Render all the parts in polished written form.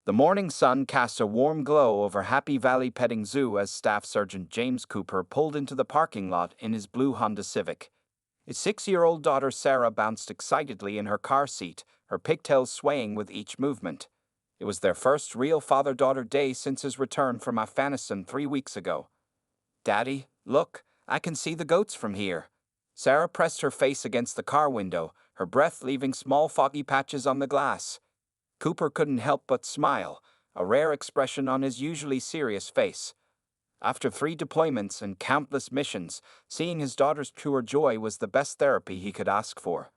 The morning sun cast a warm glow over Happy Valley Petting Zoo as Staff Sergeant James Cooper pulled into the parking lot in his blue Honda Civic. His 6-year-old daughter Sarah bounced excitedly in her car seat, her pigtails swaying with each movement. It was their first real father-daughter day since his return from Afghanistan 3 weeks ago. "Daddy, look, I can see the goats from here." Sarah pressed her face against the car window, her breath leaving small foggy patches on the glass. Cooper couldn't help but smile, a rare expression on his usually serious face. After 3 deployments and countless missions, seeing his daughter's pure joy was the best therapy he could ask for.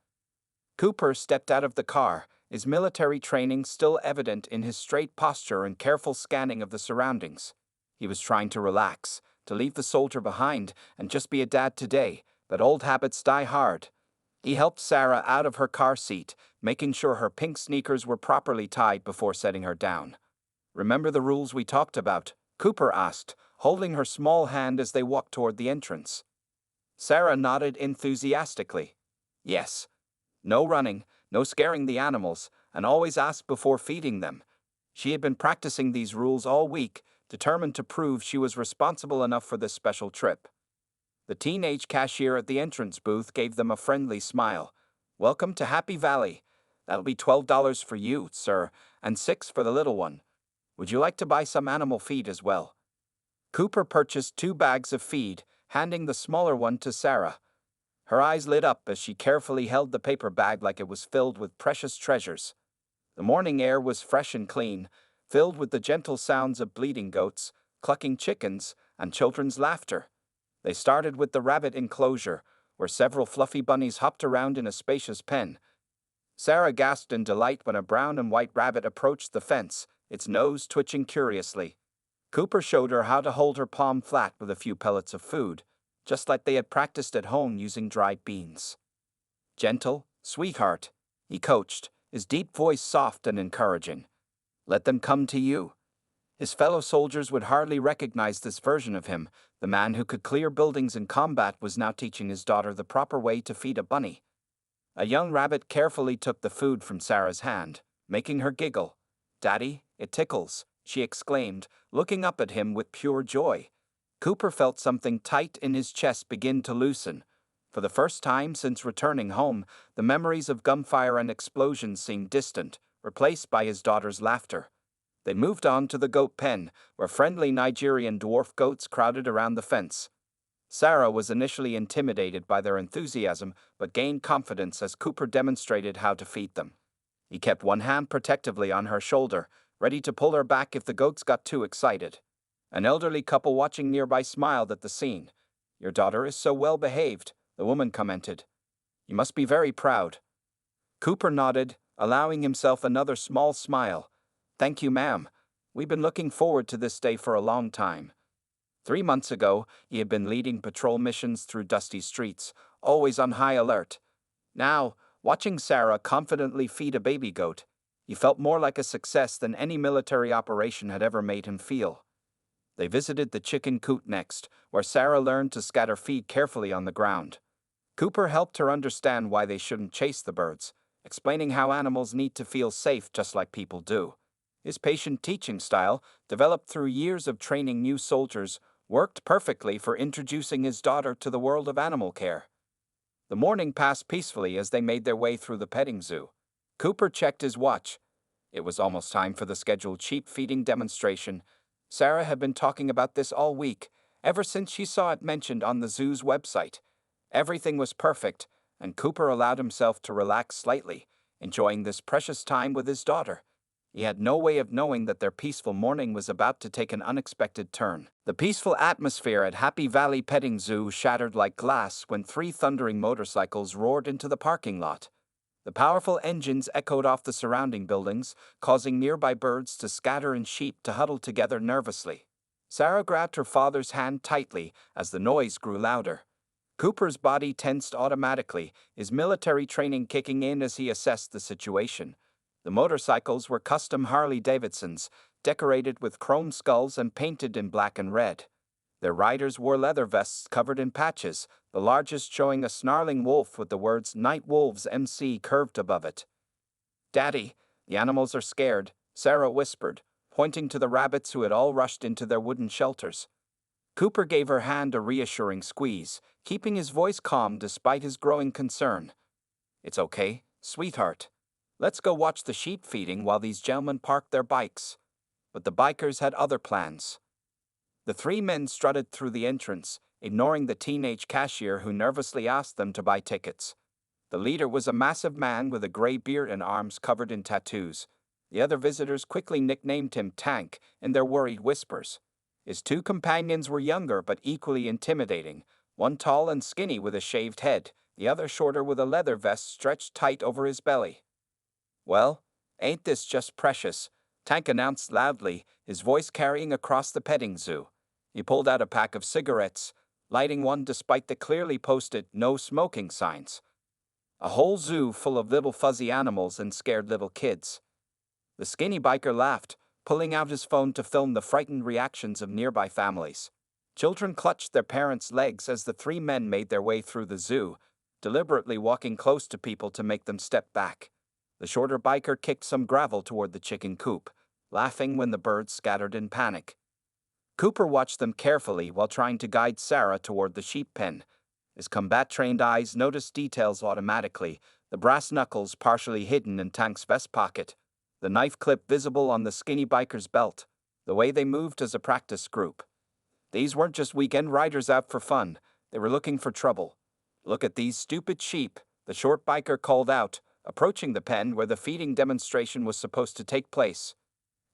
Cooper stepped out of the car, his military training still evident in his straight posture and careful scanning of the surroundings. He was trying to relax, to leave the soldier behind and just be a dad today, but old habits die hard. He helped Sarah out of her car seat, making sure her pink sneakers were properly tied before setting her down. "Remember the rules we talked about?" Cooper asked, holding her small hand as they walked toward the entrance. Sarah nodded enthusiastically. "Yes. No running, no scaring the animals, and always ask before feeding them." She had been practicing these rules all week, determined to prove she was responsible enough for this special trip. The teenage cashier at the entrance booth gave them a friendly smile. "Welcome to Happy Valley. That'll be $12 for you, sir, and $6 for the little one. Would you like to buy some animal feed as well?" Cooper purchased 2 bags of feed, handing the smaller one to Sarah. Her eyes lit up as she carefully held the paper bag like it was filled with precious treasures. The morning air was fresh and clean, filled with the gentle sounds of bleating goats, clucking chickens, and children's laughter. They started with the rabbit enclosure, where several fluffy bunnies hopped around in a spacious pen. Sarah gasped in delight when a brown and white rabbit approached the fence, its nose twitching curiously. Cooper showed her how to hold her palm flat with a few pellets of food, just like they had practiced at home using dried beans. "Gentle, sweetheart," he coached, his deep voice soft and encouraging. "Let them come to you." His fellow soldiers would hardly recognize this version of him. The man who could clear buildings in combat was now teaching his daughter the proper way to feed a bunny. A young rabbit carefully took the food from Sarah's hand, making her giggle. "Daddy, it tickles," she exclaimed, looking up at him with pure joy. Cooper felt something tight in his chest begin to loosen. For the first time since returning home, the memories of gunfire and explosions seemed distant, replaced by his daughter's laughter. They moved on to the goat pen, where friendly Nigerian dwarf goats crowded around the fence. Sarah was initially intimidated by their enthusiasm, but gained confidence as Cooper demonstrated how to feed them. He kept one hand protectively on her shoulder, ready to pull her back if the goats got too excited. An elderly couple watching nearby smiled at the scene. "Your daughter is so well behaved," the woman commented. "You must be very proud." Cooper nodded, allowing himself another small smile. "Thank you, ma'am. We've been looking forward to this day for a long time." 3 months ago, he had been leading patrol missions through dusty streets, always on high alert. Now, watching Sarah confidently feed a baby goat, he felt more like a success than any military operation had ever made him feel. They visited the chicken coop next, where Sarah learned to scatter feed carefully on the ground. Cooper helped her understand why they shouldn't chase the birds, explaining how animals need to feel safe just like people do. His patient teaching style, developed through years of training new soldiers, worked perfectly for introducing his daughter to the world of animal care. The morning passed peacefully as they made their way through the petting zoo. Cooper checked his watch. It was almost time for the scheduled sheep feeding demonstration. Sarah had been talking about this all week, ever since she saw it mentioned on the zoo's website. Everything was perfect, and Cooper allowed himself to relax slightly, enjoying this precious time with his daughter. He had no way of knowing that their peaceful morning was about to take an unexpected turn. The peaceful atmosphere at Happy Valley Petting Zoo shattered like glass when 3 thundering motorcycles roared into the parking lot. The powerful engines echoed off the surrounding buildings, causing nearby birds to scatter and sheep to huddle together nervously. Sarah grabbed her father's hand tightly as the noise grew louder. Cooper's body tensed automatically, his military training kicking in as he assessed the situation. The motorcycles were custom Harley-Davidsons, decorated with chrome skulls and painted in black and red. Their riders wore leather vests covered in patches, the largest showing a snarling wolf with the words "Night Wolves MC" curved above it. "Daddy, the animals are scared," Sarah whispered, pointing to the rabbits who had all rushed into their wooden shelters. Cooper gave her hand a reassuring squeeze, keeping his voice calm despite his growing concern. "It's okay, sweetheart. Let's go watch the sheep feeding while these gentlemen park their bikes." But the bikers had other plans. The three men strutted through the entrance, ignoring the teenage cashier who nervously asked them to buy tickets. The leader was a massive man with a gray beard and arms covered in tattoos. The other visitors quickly nicknamed him Tank in their worried whispers. His two companions were younger but equally intimidating, one tall and skinny with a shaved head, the other shorter with a leather vest stretched tight over his belly. "Well, ain't this just precious?" Tank announced loudly, his voice carrying across the petting zoo. He pulled out a pack of cigarettes, lighting one despite the clearly posted "no smoking" signs. A whole zoo full of little fuzzy animals and scared little kids. The skinny biker laughed, pulling out his phone to film the frightened reactions of nearby families. Children clutched their parents' legs as the three men made their way through the zoo, deliberately walking close to people to make them step back. The shorter biker kicked some gravel toward the chicken coop, laughing when the birds scattered in panic. Cooper watched them carefully while trying to guide Sarah toward the sheep pen. His combat-trained eyes noticed details automatically, the brass knuckles partially hidden in Tank's vest pocket, the knife clip visible on the skinny biker's belt, the way they moved as a practice group. These weren't just weekend riders out for fun, they were looking for trouble. "Look at these stupid sheep," the short biker called out, approaching the pen where the feeding demonstration was supposed to take place.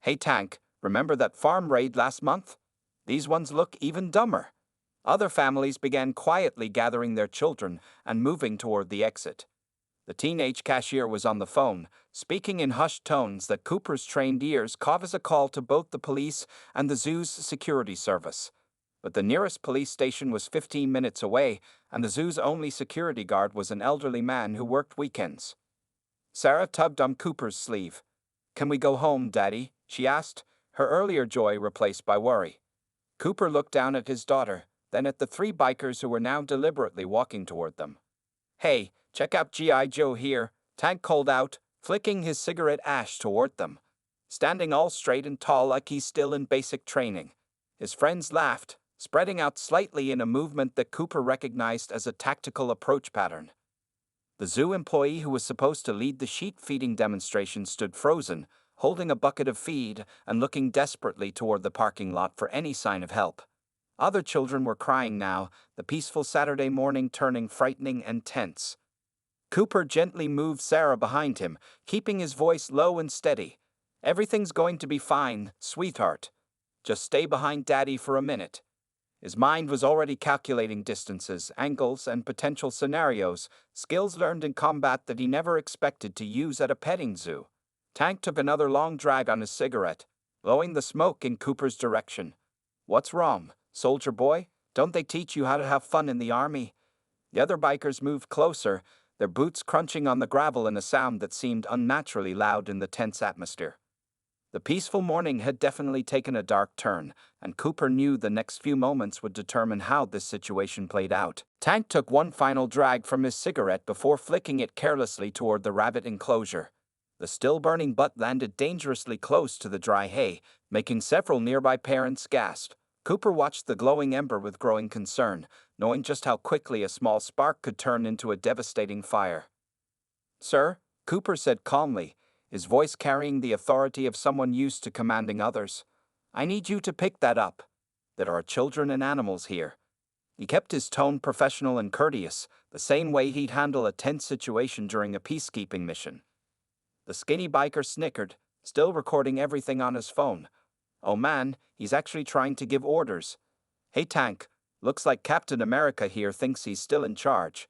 "Hey Tank, remember that farm raid last month? These ones look even dumber." Other families began quietly gathering their children and moving toward the exit. The teenage cashier was on the phone, speaking in hushed tones that Cooper's trained ears caught as a call to both the police and the zoo's security service. But the nearest police station was 15 minutes away, and the zoo's only security guard was an elderly man who worked weekends. Sarah tugged on Cooper's sleeve. "Can we go home, Daddy?" she asked, her earlier joy replaced by worry. Cooper looked down at his daughter, then at the three bikers who were now deliberately walking toward them. "Hey, check out G.I. Joe here," Tank called out, flicking his cigarette ash toward them. Standing all straight and tall like he's still in basic training. His friends laughed, spreading out slightly in a movement that Cooper recognized as a tactical approach pattern. The zoo employee who was supposed to lead the sheep feeding demonstration stood frozen, holding a bucket of feed and looking desperately toward the parking lot for any sign of help. Other children were crying now, the peaceful Saturday morning turning frightening and tense. Cooper gently moved Sarah behind him, keeping his voice low and steady. "Everything's going to be fine, sweetheart. Just stay behind Daddy for a minute." His mind was already calculating distances, angles, and potential scenarios, skills learned in combat that he never expected to use at a petting zoo. Tank took another long drag on his cigarette, blowing the smoke in Cooper's direction. "What's wrong, soldier boy? Don't they teach you how to have fun in the army?" The other bikers moved closer, their boots crunching on the gravel in a sound that seemed unnaturally loud in the tense atmosphere. The peaceful morning had definitely taken a dark turn, and Cooper knew the next few moments would determine how this situation played out. Tank took one final drag from his cigarette before flicking it carelessly toward the rabbit enclosure. The still-burning butt landed dangerously close to the dry hay, making several nearby parents gasp. Cooper watched the glowing ember with growing concern, knowing just how quickly a small spark could turn into a devastating fire. "Sir," Cooper said calmly, his voice carrying the authority of someone used to commanding others, "I need you to pick that up. There are children and animals here." He kept his tone professional and courteous, the same way he'd handle a tense situation during a peacekeeping mission. The skinny biker snickered, still recording everything on his phone. "Oh man, he's actually trying to give orders. Hey Tank, looks like Captain America here thinks he's still in charge."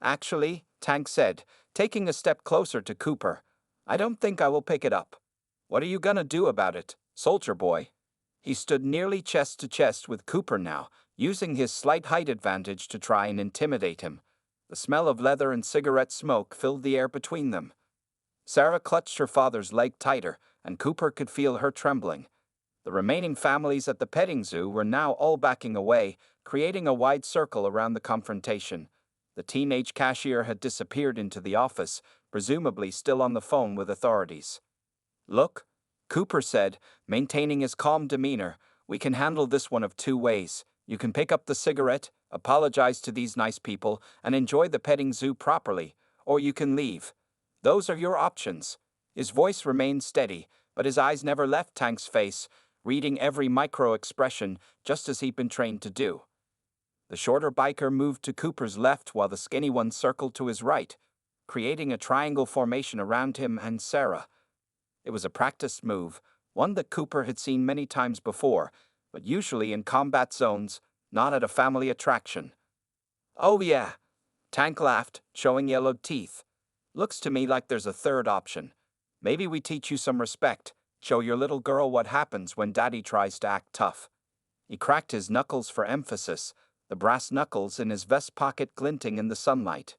"Actually," Tank said, taking a step closer to Cooper, "I don't think I will pick it up." "What are you gonna do about it, soldier boy?" He stood nearly chest to chest with Cooper now, using his slight height advantage to try and intimidate him. The smell of leather and cigarette smoke filled the air between them. Sarah clutched her father's leg tighter, and Cooper could feel her trembling. The remaining families at the petting zoo were now all backing away, creating a wide circle around the confrontation. The teenage cashier had disappeared into the office, presumably still on the phone with authorities. "Look," Cooper said, maintaining his calm demeanor. We can handle this one of two ways. You can pick up the cigarette, apologize to these nice people, and enjoy the petting zoo properly, or you can leave. Those are your options. His voice remained steady, but his eyes never left Tank's face, reading every micro-expression just as he'd been trained to do. The shorter biker moved to Cooper's left while the skinny one circled to his right, creating a triangle formation around him and Sarah. It was a practiced move, one that Cooper had seen many times before, but usually in combat zones, not at a family attraction. Oh yeah, Tank laughed, showing yellowed teeth. Looks to me like there's a third option. Maybe we teach you some respect, show your little girl what happens when Daddy tries to act tough. He cracked his knuckles for emphasis, the brass knuckles in his vest pocket glinting in the sunlight.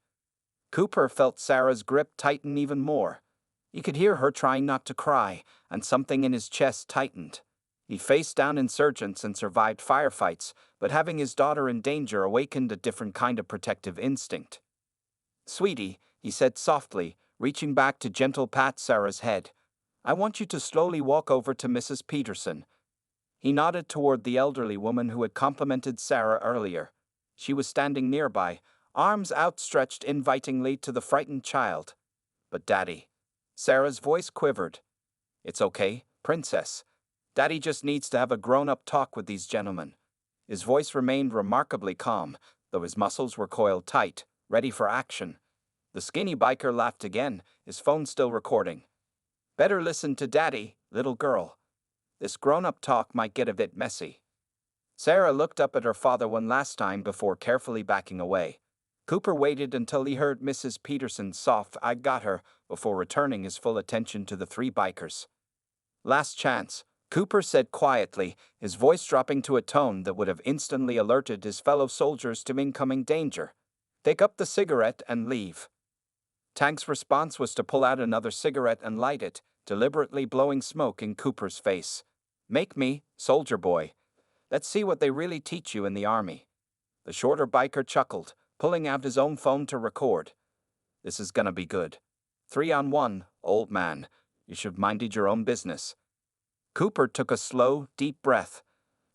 Cooper felt Sarah's grip tighten even more. He could hear her trying not to cry, and something in his chest tightened. He faced down insurgents and survived firefights, but having his daughter in danger awakened a different kind of protective instinct. "Sweetie," he said softly, reaching back to gentle pat Sarah's head. "I want you to slowly walk over to Mrs. Peterson." He nodded toward the elderly woman who had complimented Sarah earlier. She was standing nearby, arms outstretched invitingly to the frightened child. "But Daddy..." Sarah's voice quivered. "It's okay, Princess. Daddy just needs to have a grown-up talk with these gentlemen." His voice remained remarkably calm, though his muscles were coiled tight, ready for action. The skinny biker laughed again, his phone still recording. "Better listen to Daddy, little girl. This grown-up talk might get a bit messy." Sarah looked up at her father one last time before carefully backing away. Cooper waited until he heard Mrs. Peterson's soft "I got her" before returning his full attention to the three bikers. "Last chance," Cooper said quietly, his voice dropping to a tone that would have instantly alerted his fellow soldiers to incoming danger. "Take up the cigarette and leave." Tank's response was to pull out another cigarette and light it, deliberately blowing smoke in Cooper's face. "Make me, soldier boy. Let's see what they really teach you in the army." The shorter biker chuckled, pulling out his own phone to record. "This is gonna be good. 3-on-1, old man. You should have minded your own business." Cooper took a slow, deep breath.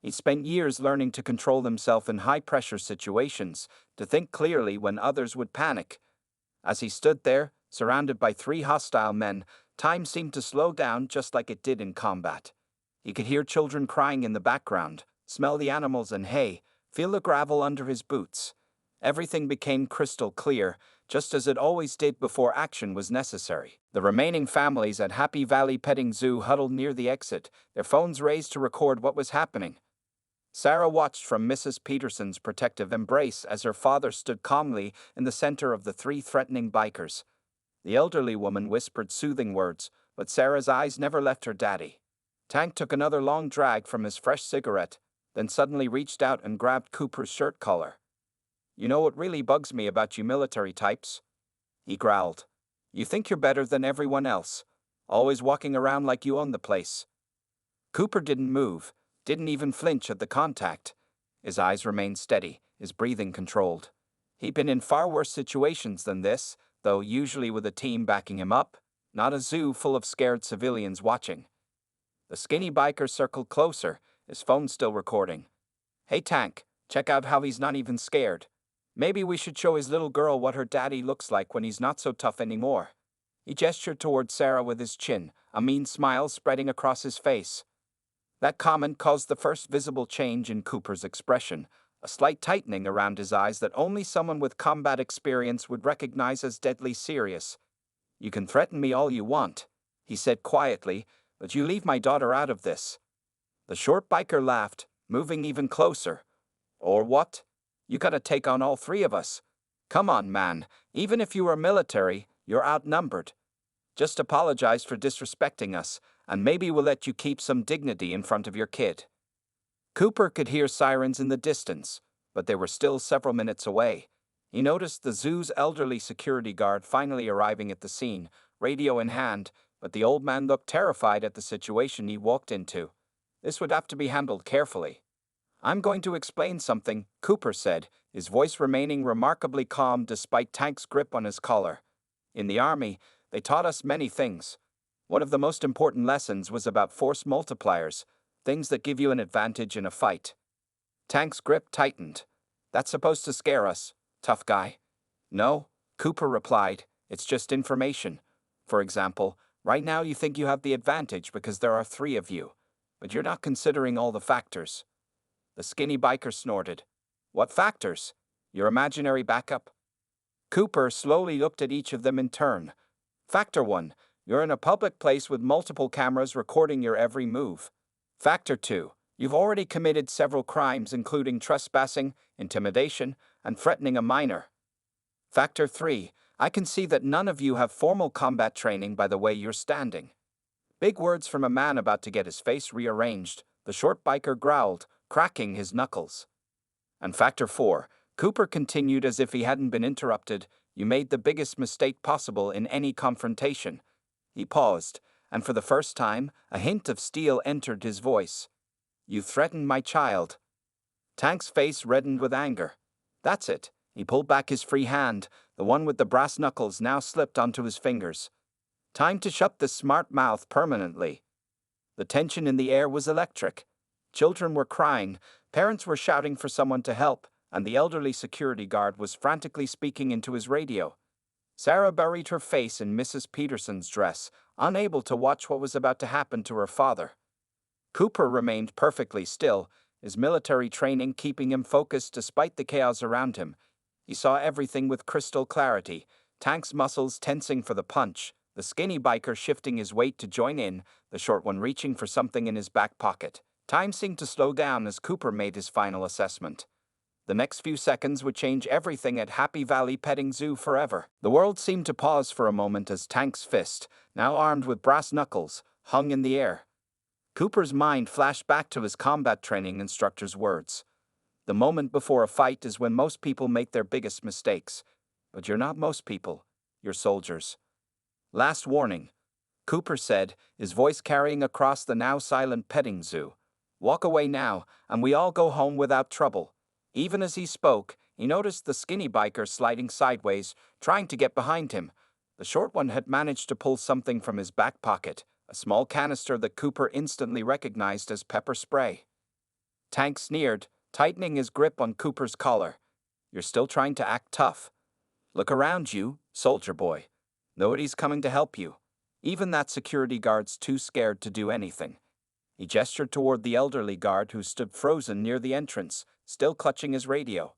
He'd spent years learning to control himself in high-pressure situations, to think clearly when others would panic. As he stood there, surrounded by three hostile men, time seemed to slow down just like it did in combat. He could hear children crying in the background, smell the animals and hay, feel the gravel under his boots. Everything became crystal clear, just as it always did before action was necessary. The remaining families at Happy Valley Petting Zoo huddled near the exit, their phones raised to record what was happening. Sarah watched from Mrs. Peterson's protective embrace as her father stood calmly in the center of the three threatening bikers. The elderly woman whispered soothing words, but Sarah's eyes never left her daddy. Tank took another long drag from his fresh cigarette, then suddenly reached out and grabbed Cooper's shirt collar. "You know what really bugs me about you military types?" he growled. "You think you're better than everyone else, always walking around like you own the place." Cooper didn't move, didn't even flinch at the contact. His eyes remained steady, his breathing controlled. He'd been in far worse situations than this, though usually with a team backing him up, not a zoo full of scared civilians watching. The skinny biker circled closer, his phone still recording. "Hey Tank, check out how he's not even scared. Maybe we should show his little girl what her daddy looks like when he's not so tough anymore." He gestured toward Sarah with his chin, a mean smile spreading across his face. That comment caused the first visible change in Cooper's expression, a slight tightening around his eyes that only someone with combat experience would recognize as deadly serious. "You can threaten me all you want," he said quietly, "but you leave my daughter out of this." The short biker laughed, moving even closer. "Or what? You gotta take on all three of us. Come on, man, even if you were military, you're outnumbered. Just apologize for disrespecting us, and maybe we'll let you keep some dignity in front of your kid." Cooper could hear sirens in the distance, but they were still several minutes away. He noticed the zoo's elderly security guard finally arriving at the scene, radio in hand, but the old man looked terrified at the situation he walked into. This would have to be handled carefully. "I'm going to explain something," Cooper said, his voice remaining remarkably calm despite Tank's grip on his collar. "In the army, they taught us many things. One of the most important lessons was about force multipliers, things that give you an advantage in a fight. Tank's grip tightened. That's supposed to scare us, tough guy. No, Cooper replied, it's just information. For example, right now you think you have the advantage because there are 3 of you, but you're not considering all the factors. The skinny biker snorted. What factors? Your imaginary backup? Cooper slowly looked at each of them in turn. Factor 1. You're in a public place with multiple cameras recording your every move. Factor 2. You've already committed several crimes including trespassing, intimidation, and threatening a minor. Factor 3. I can see that none of you have formal combat training by the way you're standing. Big words from a man about to get his face rearranged, the short biker growled, cracking his knuckles. And Factor 4. Cooper continued as if he hadn't been interrupted, you made the biggest mistake possible in any confrontation. He paused, and for the first time, a hint of steel entered his voice. You threatened my child. Tank's face reddened with anger. That's it. He pulled back his free hand, the one with the brass knuckles now slipped onto his fingers. Time to shut this smart mouth permanently. The tension in the air was electric. Children were crying, parents were shouting for someone to help, and the elderly security guard was frantically speaking into his radio. Sarah buried her face in Mrs. Peterson's dress, unable to watch what was about to happen to her father. Cooper remained perfectly still, his military training keeping him focused despite the chaos around him. He saw everything with crystal clarity, Tank's muscles tensing for the punch, the skinny biker shifting his weight to join in, the short one reaching for something in his back pocket. Time seemed to slow down as Cooper made his final assessment. The next few seconds would change everything at Happy Valley Petting Zoo forever. The world seemed to pause for a moment as Tank's fist, now armed with brass knuckles, hung in the air. Cooper's mind flashed back to his combat training instructor's words. The moment before a fight is when most people make their biggest mistakes. But you're not most people, you're soldiers. Last warning, Cooper said, his voice carrying across the now silent petting zoo. Walk away now, and we all go home without trouble. Even as he spoke, he noticed the skinny biker sliding sideways, trying to get behind him. The short one had managed to pull something from his back pocket, a small canister that Cooper instantly recognized as pepper spray. Tank sneered, tightening his grip on Cooper's collar. You're still trying to act tough. Look around you, soldier boy. Nobody's coming to help you. Even that security guard's too scared to do anything. He gestured toward the elderly guard who stood frozen near the entrance, still clutching his radio.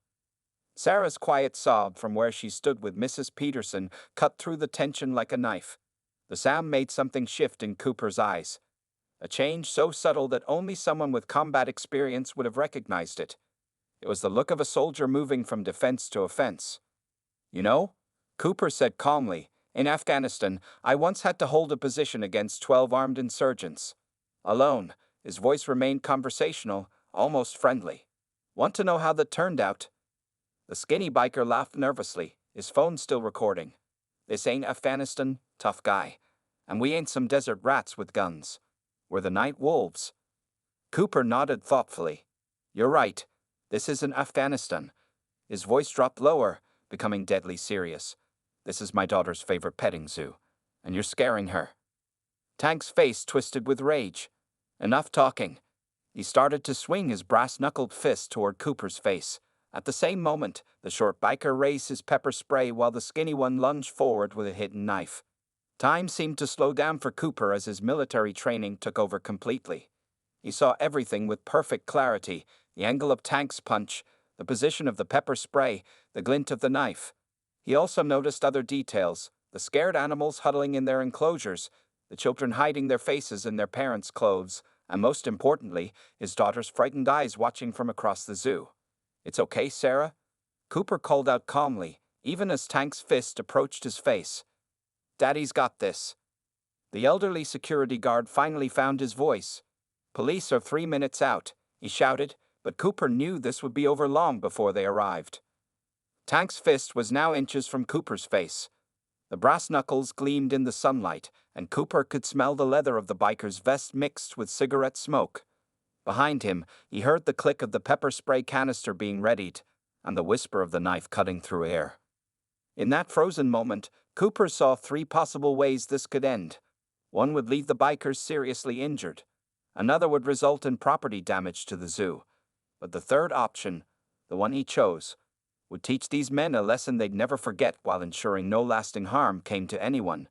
Sarah's quiet sob from where she stood with Mrs. Peterson cut through the tension like a knife. The sound made something shift in Cooper's eyes. A change so subtle that only someone with combat experience would have recognized it. It was the look of a soldier moving from defense to offense. You know, Cooper said calmly, in Afghanistan, I once had to hold a position against 12 armed insurgents. Alone, his voice remained conversational, almost friendly. Want to know how that turned out? The skinny biker laughed nervously, his phone still recording. This ain't Afghanistan, tough guy. And we ain't some desert rats with guns. We're the night wolves. Cooper nodded thoughtfully. You're right. This isn't Afghanistan. His voice dropped lower, becoming deadly serious. This is my daughter's favorite petting zoo, and you're scaring her. Tank's face twisted with rage. Enough talking. He started to swing his brass-knuckled fist toward Cooper's face. At the same moment, the short biker raised his pepper spray while the skinny one lunged forward with a hidden knife. Time seemed to slow down for Cooper as his military training took over completely. He saw everything with perfect clarity, the angle of Tank's punch, the position of the pepper spray, the glint of the knife. He also noticed other details, the scared animals huddling in their enclosures, the children hiding their faces in their parents' clothes, and most importantly, his daughter's frightened eyes watching from across the zoo. It's okay, Sarah? Cooper called out calmly, even as Tank's fist approached his face. Daddy's got this. The elderly security guard finally found his voice. Police are 3 minutes out, he shouted, but Cooper knew this would be over long before they arrived. Tank's fist was now inches from Cooper's face. The brass knuckles gleamed in the sunlight, and Cooper could smell the leather of the biker's vest mixed with cigarette smoke. Behind him, he heard the click of the pepper spray canister being readied, and the whisper of the knife cutting through air. In that frozen moment, Cooper saw 3 possible ways this could end. One would leave the bikers seriously injured. Another would result in property damage to the zoo. But the third option, the one he chose, would teach these men a lesson they'd never forget while ensuring no lasting harm came to anyone.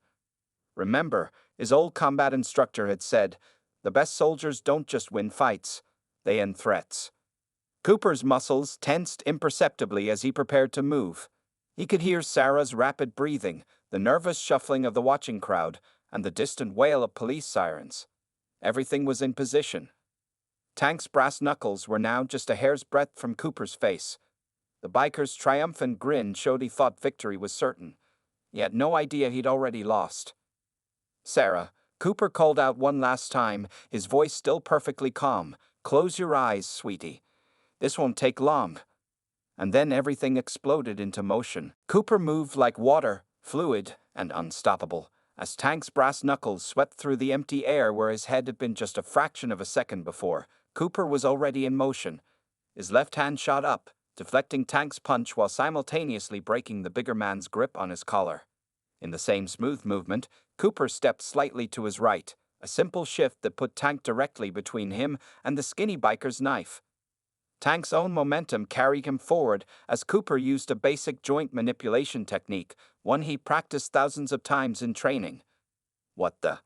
Remember, his old combat instructor had said, "The best soldiers don't just win fights, they end threats." Cooper's muscles tensed imperceptibly as he prepared to move. He could hear Sarah's rapid breathing, the nervous shuffling of the watching crowd, and the distant wail of police sirens. Everything was in position. Tank's brass knuckles were now just a hair's breadth from Cooper's face. The biker's triumphant grin showed he thought victory was certain. He had no idea he'd already lost. "Sarah," Cooper called out one last time, his voice still perfectly calm. "Close your eyes, sweetie. This won't take long." And then everything exploded into motion. Cooper moved like water, fluid and unstoppable, as Tank's brass knuckles swept through the empty air where his head had been just a fraction of a second before. Cooper was already in motion. His left hand shot up, deflecting Tank's punch while simultaneously breaking the bigger man's grip on his collar. In the same smooth movement, Cooper stepped slightly to his right, a simple shift that put Tank directly between him and the skinny biker's knife. Tank's own momentum carried him forward as Cooper used a basic joint manipulation technique, one he practiced thousands of times in training. "What the?"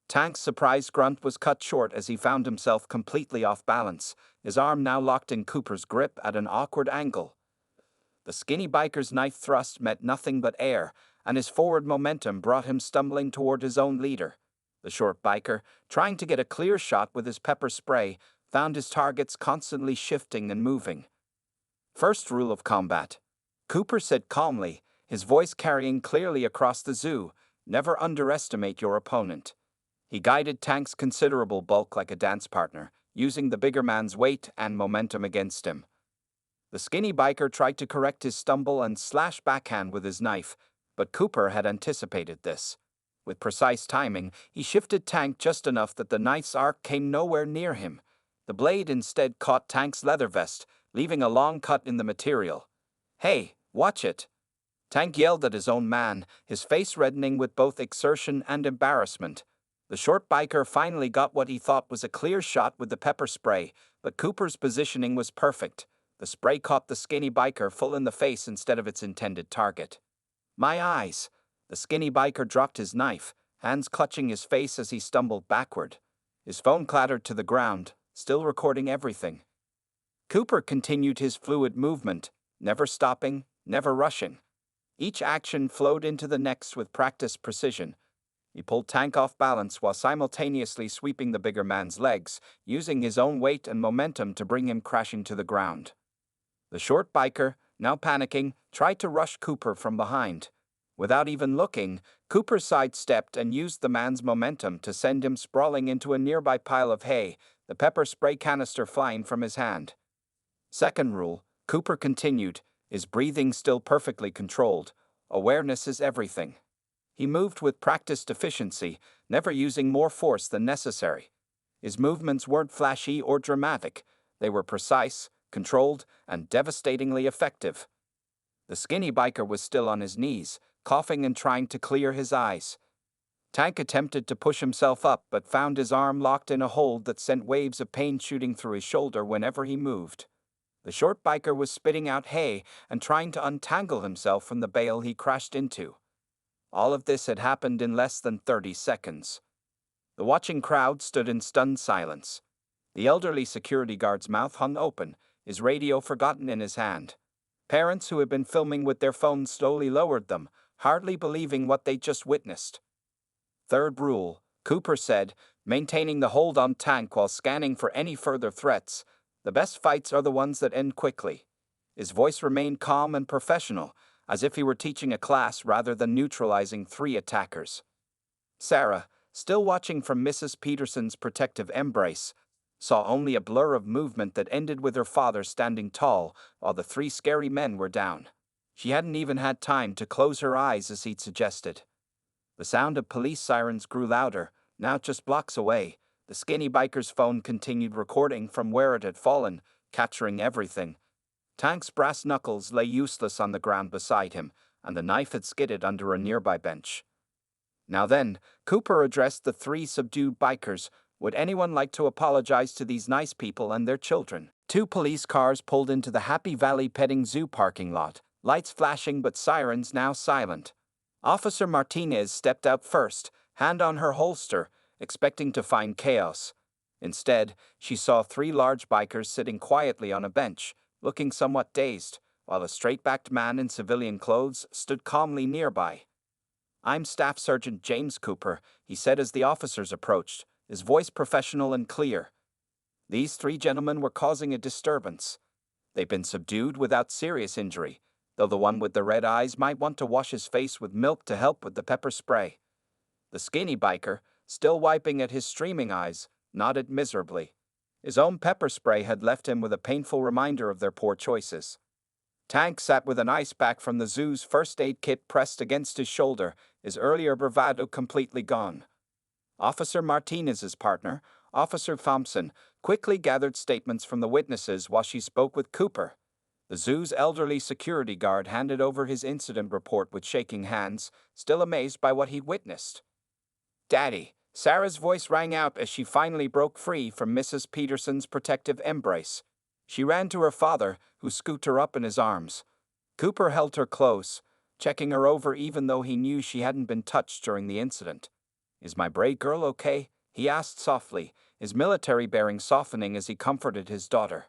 Tank's surprised grunt was cut short as he found himself completely off balance, his arm now locked in Cooper's grip at an awkward angle. The skinny biker's knife thrust met nothing but air, and his forward momentum brought him stumbling toward his own leader. The short biker, trying to get a clear shot with his pepper spray, found his targets constantly shifting and moving. "First rule of combat," Cooper said calmly, his voice carrying clearly across the zoo, "never underestimate your opponent." He guided Tank's considerable bulk like a dance partner, using the bigger man's weight and momentum against him. The skinny biker tried to correct his stumble and slash backhand with his knife, but Cooper had anticipated this. With precise timing, he shifted Tank just enough that the knife's arc came nowhere near him. The blade instead caught Tank's leather vest, leaving a long cut in the material. "Hey, watch it!" Tank yelled at his own man, his face reddening with both exertion and embarrassment. The short biker finally got what he thought was a clear shot with the pepper spray, but Cooper's positioning was perfect. The spray caught the skinny biker full in the face instead of its intended target. "My eyes!" The skinny biker dropped his knife, hands clutching his face as he stumbled backward. His phone clattered to the ground, still recording everything. Cooper continued his fluid movement, never stopping, never rushing. Each action flowed into the next with practiced precision. He pulled Tank off balance while simultaneously sweeping the bigger man's legs, using his own weight and momentum to bring him crashing to the ground. The short biker, now panicking, tried to rush Cooper from behind. Without even looking, Cooper sidestepped and used the man's momentum to send him sprawling into a nearby pile of hay, the pepper spray canister flying from his hand. "Second rule," Cooper continued, his breathing still perfectly controlled. "Awareness is everything." He moved with practiced efficiency, never using more force than necessary. His movements weren't flashy or dramatic. They were precise, controlled, and devastatingly effective. The skinny biker was still on his knees, coughing and trying to clear his eyes. Tank attempted to push himself up but found his arm locked in a hold that sent waves of pain shooting through his shoulder whenever he moved. The short biker was spitting out hay and trying to untangle himself from the bale he crashed into. All of this had happened in less than 30 seconds. The watching crowd stood in stunned silence. The elderly security guard's mouth hung open, his radio forgotten in his hand. Parents who had been filming with their phones slowly lowered them, hardly believing what they'd just witnessed. "Third rule," Cooper said, maintaining the hold on Tank while scanning for any further threats. "The best fights are the ones that end quickly." His voice remained calm and professional, as if he were teaching a class rather than neutralizing 3 attackers. Sarah, still watching from Mrs. Peterson's protective embrace, saw only a blur of movement that ended with her father standing tall while the 3 scary men were down. She hadn't even had time to close her eyes as he'd suggested. The sound of police sirens grew louder, now just blocks away. The skinny biker's phone continued recording from where it had fallen, capturing everything. Tank's brass knuckles lay useless on the ground beside him, and the knife had skidded under a nearby bench. Now then, Cooper addressed the three subdued bikers. Would anyone like to apologize to these nice people and their children? Two police cars pulled into the Happy Valley Petting Zoo parking lot, lights flashing but sirens now silent. Officer Martinez stepped out first, hand on her holster, expecting to find chaos. Instead, she saw three large bikers sitting quietly on a bench, looking somewhat dazed, while a straight-backed man in civilian clothes stood calmly nearby. "I'm Staff Sergeant James Cooper," he said as the officers approached, his voice professional and clear. These three gentlemen were causing a disturbance. They've been subdued without serious injury, though the one with the red eyes might want to wash his face with milk to help with the pepper spray. The skinny biker, still wiping at his streaming eyes, nodded miserably. His own pepper spray had left him with a painful reminder of their poor choices. Tank sat with an ice pack from the zoo's first aid kit pressed against his shoulder, his earlier bravado completely gone. Officer Martinez's partner, Officer Thompson, quickly gathered statements from the witnesses while she spoke with Cooper. The zoo's elderly security guard handed over his incident report with shaking hands, still amazed by what he witnessed. "Daddy," Sarah's voice rang out as she finally broke free from Mrs. Peterson's protective embrace. She ran to her father, who scooped her up in his arms. Cooper held her close, checking her over even though he knew she hadn't been touched during the incident. "Is my brave girl okay?" he asked softly, his military bearing softening as he comforted his daughter.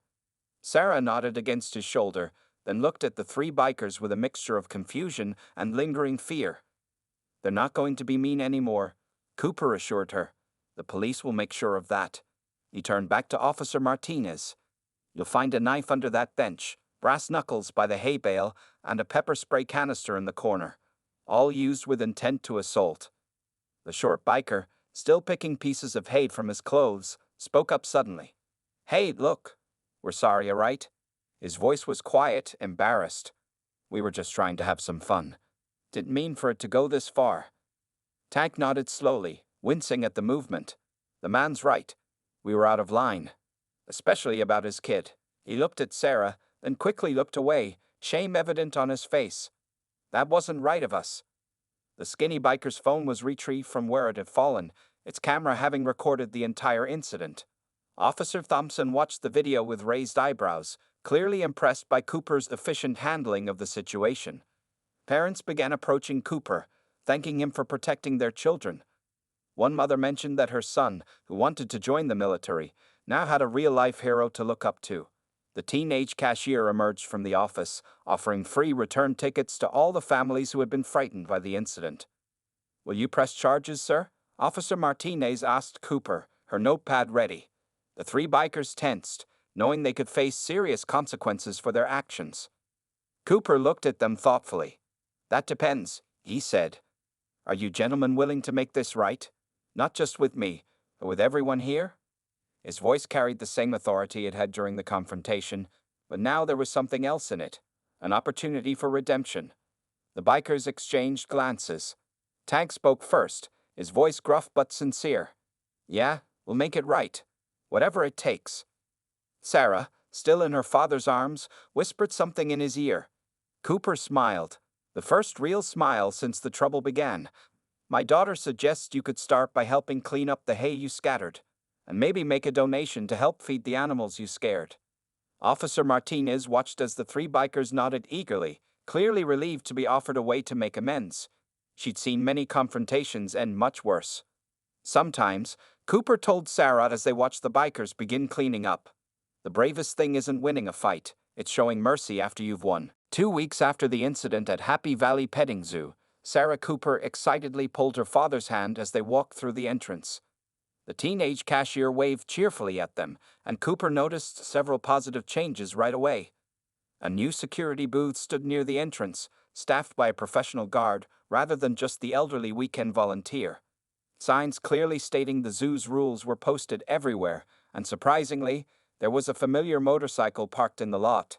Sarah nodded against his shoulder, then looked at the three bikers with a mixture of confusion and lingering fear. "They're not going to be mean anymore," Cooper assured her. "The police will make sure of that." He turned back to Officer Martinez. "You'll find a knife under that bench, brass knuckles by the hay bale, and a pepper spray canister in the corner, all used with intent to assault." The short biker, still picking pieces of hay from his clothes, spoke up suddenly. "Hey, look. We're sorry, all right?" His voice was quiet, embarrassed. "We were just trying to have some fun. Didn't mean for it to go this far." Tank nodded slowly, wincing at the movement. "The man's right. We were out of line. Especially about his kid." He looked at Sarah, then quickly looked away, shame evident on his face. "That wasn't right of us." The skinny biker's phone was retrieved from where it had fallen, its camera having recorded the entire incident. Officer Thompson watched the video with raised eyebrows, clearly impressed by Cooper's efficient handling of the situation. Parents began approaching Cooper, thanking him for protecting their children. One mother mentioned that her son, who wanted to join the military, now had a real-life hero to look up to. The teenage cashier emerged from the office, offering free return tickets to all the families who had been frightened by the incident. "Will you press charges, sir?" Officer Martinez asked Cooper, her notepad ready. The three bikers tensed, knowing they could face serious consequences for their actions. Cooper looked at them thoughtfully. "That depends," he said. "Are you gentlemen willing to make this right? Not just with me, but with everyone here?" His voice carried the same authority it had during the confrontation, but now there was something else in it, an opportunity for redemption. The bikers exchanged glances. Tank spoke first, his voice gruff but sincere. "Yeah, we'll make it right. Whatever it takes." Sarah, still in her father's arms, whispered something in his ear. Cooper smiled, the first real smile since the trouble began. "My daughter suggests you could start by helping clean up the hay you scattered, and maybe make a donation to help feed the animals you scared." Officer Martinez watched as the three bikers nodded eagerly, clearly relieved to be offered a way to make amends. She'd seen many confrontations end much worse. Sometimes, Cooper told Sarah as they watched the bikers begin cleaning up, "The bravest thing isn't winning a fight, it's showing mercy after you've won." 2 weeks after the incident at Happy Valley Petting Zoo, Sarah Cooper excitedly pulled her father's hand as they walked through the entrance. The teenage cashier waved cheerfully at them, and Cooper noticed several positive changes right away. A new security booth stood near the entrance, staffed by a professional guard rather than just the elderly weekend volunteer. Signs clearly stating the zoo's rules were posted everywhere, and surprisingly, there was a familiar motorcycle parked in the lot.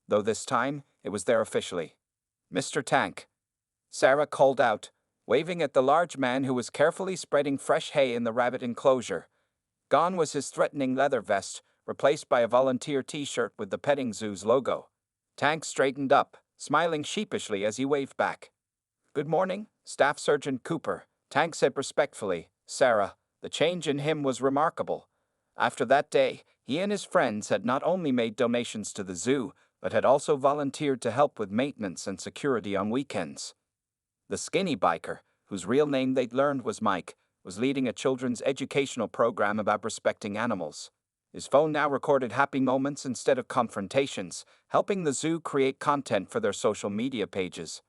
Though this time, it was there officially. "Mr. Tank," Sarah called out, waving at the large man who was carefully spreading fresh hay in the rabbit enclosure. Gone was his threatening leather vest, replaced by a volunteer t-shirt with the petting zoo's logo. Tank straightened up, smiling sheepishly as he waved back. "Good morning, Staff Sergeant Cooper," Tank said respectfully. Sarah, the change in him was remarkable. After that day, he and his friends had not only made donations to the zoo, but had also volunteered to help with maintenance and security on weekends. The skinny biker, whose real name they'd learned was Mike, was leading a children's educational program about respecting animals. His phone now recorded happy moments instead of confrontations, helping the zoo create content for their social media pages.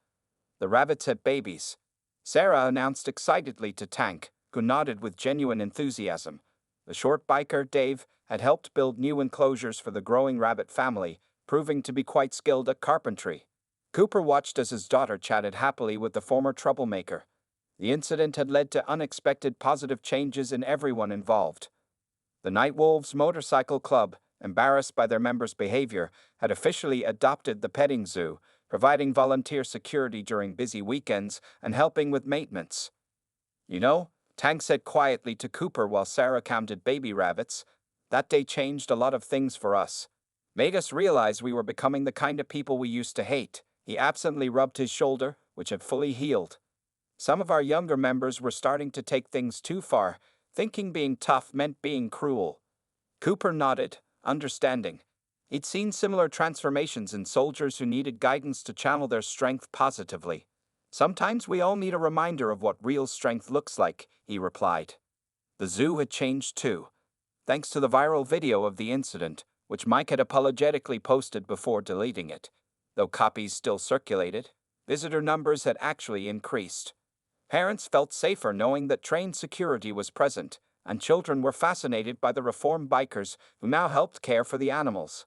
The rabbits had babies. Sarah announced excitedly to Tank, who nodded with genuine enthusiasm. The short biker, Dave, had helped build new enclosures for the growing rabbit family, proving to be quite skilled at carpentry. Cooper watched as his daughter chatted happily with the former troublemaker. The incident had led to unexpected positive changes in everyone involved. The Nightwolves Motorcycle Club, embarrassed by their members' behavior, had officially adopted the petting zoo, providing volunteer security during busy weekends and helping with maintenance. You know, Tank said quietly to Cooper while Sarah counted baby rabbits, that day changed a lot of things for us. Made us realize we were becoming the kind of people we used to hate. He absently rubbed his shoulder, which had fully healed. Some of our younger members were starting to take things too far, thinking being tough meant being cruel. Cooper nodded, understanding. He'd seen similar transformations in soldiers who needed guidance to channel their strength positively. Sometimes we all need a reminder of what real strength looks like, he replied. The zoo had changed too. Thanks to the viral video of the incident, which Mike had apologetically posted before deleting it. Though copies still circulated, visitor numbers had actually increased. Parents felt safer knowing that trained security was present, and children were fascinated by the reformed bikers who now helped care for the animals.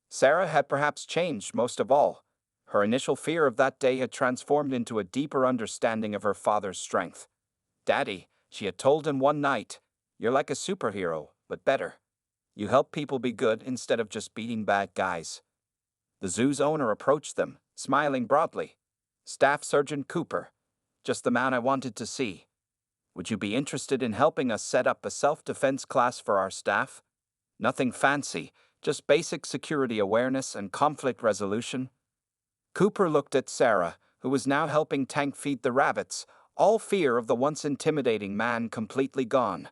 Sarah had perhaps changed most of all. Her initial fear of that day had transformed into a deeper understanding of her father's strength. Daddy, she had told him one night, you're like a superhero, but better. You help people be good instead of just beating bad guys. The zoo's owner approached them, smiling broadly. Staff Sergeant Cooper. Just the man I wanted to see. Would you be interested in helping us set up a self-defense class for our staff? Nothing fancy, just basic security awareness and conflict resolution. Cooper looked at Sarah, who was now helping Tank feed the rabbits, all fear of the once intimidating man completely gone.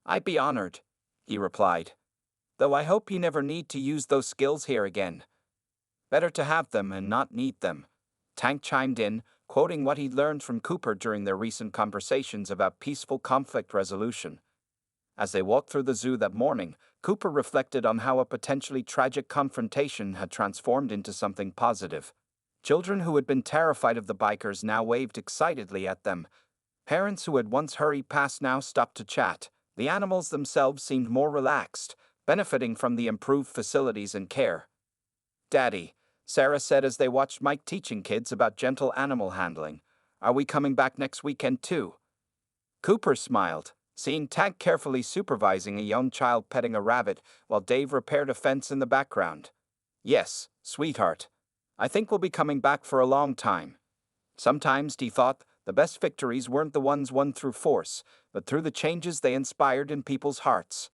I'd be honored, he replied. Though I hope you never need to use those skills here again. Better to have them and not need them. Tank chimed in, quoting what he'd learned from Cooper during their recent conversations about peaceful conflict resolution. As they walked through the zoo that morning, Cooper reflected on how a potentially tragic confrontation had transformed into something positive. Children who had been terrified of the bikers now waved excitedly at them. Parents who had once hurried past now stopped to chat. The animals themselves seemed more relaxed, benefiting from the improved facilities and care. Daddy, Sarah said as they watched Mike teaching kids about gentle animal handling, are we coming back next weekend too? Cooper smiled, seeing Tank carefully supervising a young child petting a rabbit while Dave repaired a fence in the background. Yes, sweetheart. I think we'll be coming back for a long time. Sometimes, he thought, the best victories weren't the ones won through force, but through the changes they inspired in people's hearts.